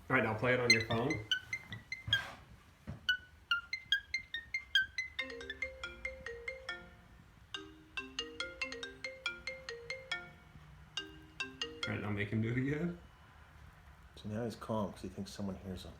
Alright, now play it on your phone. Alright, now make him do it again. So now he's calm because he thinks someone hears him.